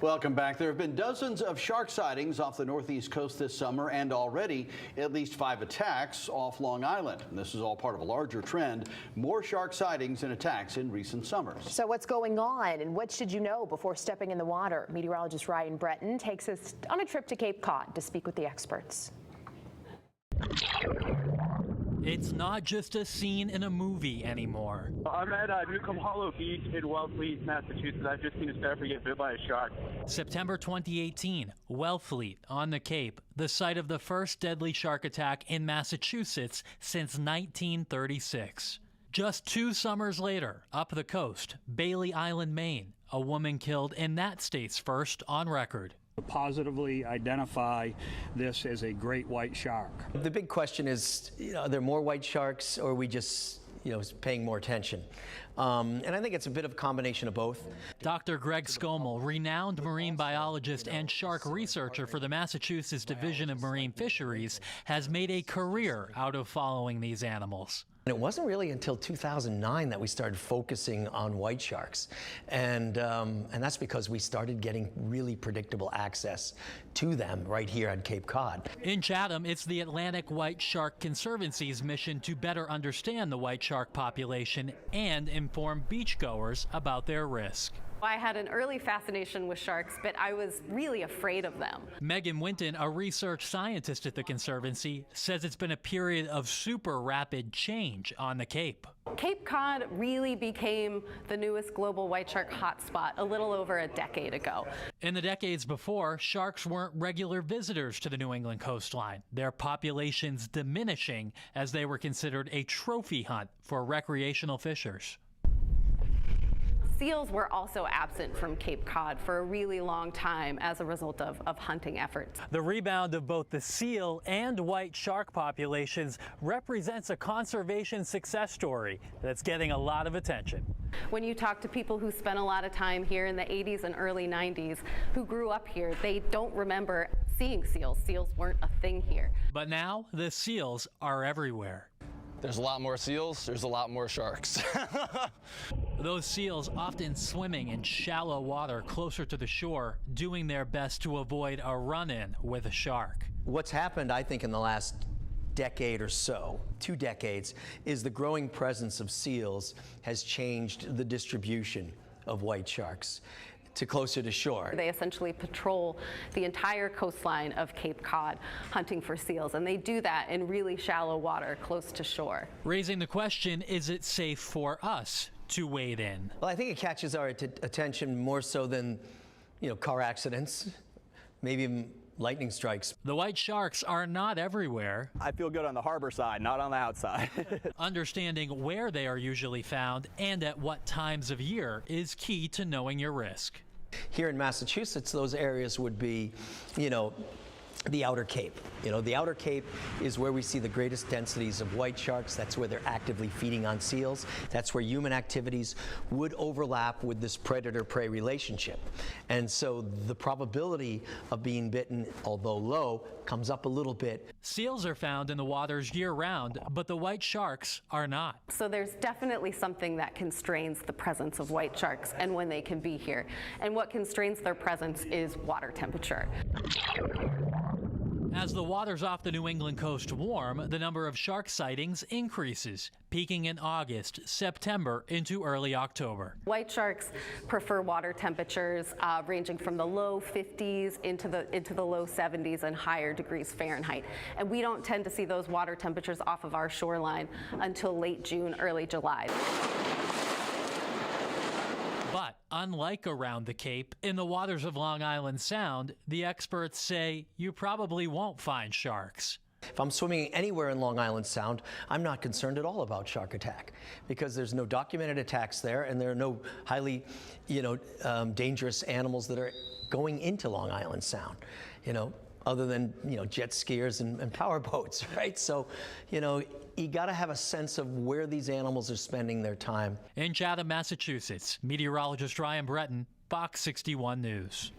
Welcome back. There have been dozens of shark sightings off the northeast coast this summer and already at least 5 attacks off Long Island. And this is all part of a larger trend. More shark sightings and attacks in recent summers. So what's going on and what should you know before stepping in the water? Meteorologist Ryan Breton takes us on a trip to Cape Cod to speak with the experts. It's not just a scene in a movie anymore. I'm at Newcomb Hollow Beach in Wellfleet, Massachusetts. I've just seen a surfer get bit by a shark. September 2018, Wellfleet on the Cape, the site of the first deadly shark attack in Massachusetts since 1936. Just 2 summers later, up the coast, Bailey Island, Maine, a woman killed in that state's first on record. Positively identify this as a great white shark. The big question is, are there more white sharks, or are we just, paying more attention? And I think it's a bit of a combination of both. Dr. Greg Skomel, renowned marine biologist and shark researcher for the Massachusetts Division of Marine Fisheries, has made a career out of following these animals. And it wasn't really until 2009 that we started focusing on white sharks. And that's because we started getting really predictable access to them right here on Cape Cod. In Chatham, it's the Atlantic White Shark Conservancy's mission to better understand the white shark population and inform beachgoers about their risk. I had an early fascination with sharks, but I was really afraid of them. Megan Winton, a research scientist at the Conservancy, says it's been a period of super rapid change on the Cape. Cape Cod really became the newest global white shark hotspot a little over a decade ago. In the decades before, sharks weren't regular visitors to the New England coastline, their populations diminishing as they were considered a trophy hunt for recreational fishers. Seals were also absent from Cape Cod for a really long time as a result of hunting efforts. The rebound of both the seal and white shark populations represents a conservation success story that's getting a lot of attention. When you talk to people who spent a lot of time here in the 80s and early 90s, who grew up here, they don't remember seeing seals. Seals weren't a thing here. But now the seals are everywhere. There's a lot more seals, there's a lot more sharks. Those seals often swimming in shallow water closer to the shore, doing their best to avoid a run-in with a shark. What's happened, I think, in the last decade or so, 2 decades, is the growing presence of seals has changed the distribution of white sharks to closer to shore. They essentially patrol the entire coastline of Cape Cod hunting for seals, and they do that in really shallow water close to shore. Raising the question, is it safe for us to wade in? Well, I think it catches our attention more so than, car accidents, maybe even lightning strikes. The white sharks are not everywhere. I feel good on the harbor side, not on the outside. Understanding where they are usually found and at what times of year is key to knowing your risk. Here in Massachusetts, those areas would be, the Outer Cape. The Outer Cape is where we see the greatest densities of white sharks. That's where they're actively feeding on seals. That's where human activities would overlap with this predator-prey relationship. And so the probability of being bitten, although low, comes up a little bit. Seals are found in the waters year-round, but the white sharks are not. So there's definitely something that constrains the presence of white sharks and when they can be here. And what constrains their presence is water temperature. As the waters off the New England coast warm, the number of shark sightings increases, peaking in August, September into early October. White sharks prefer water temperatures ranging from the low 50s into the low 70s and higher degrees Fahrenheit. And we don't tend to see those water temperatures off of our shoreline until late June, early July. But unlike around the Cape, in the waters of Long Island Sound, the experts say you probably won't find sharks. If I'm swimming anywhere in Long Island Sound, I'm not concerned at all about shark attack because there's no documented attacks there and there are no highly, dangerous animals that are going into Long Island Sound, other than, jet skiers and power boats, right? So, you got to have a sense of where these animals are spending their time. In Chatham, Massachusetts, meteorologist Ryan Breton, Fox 61 News.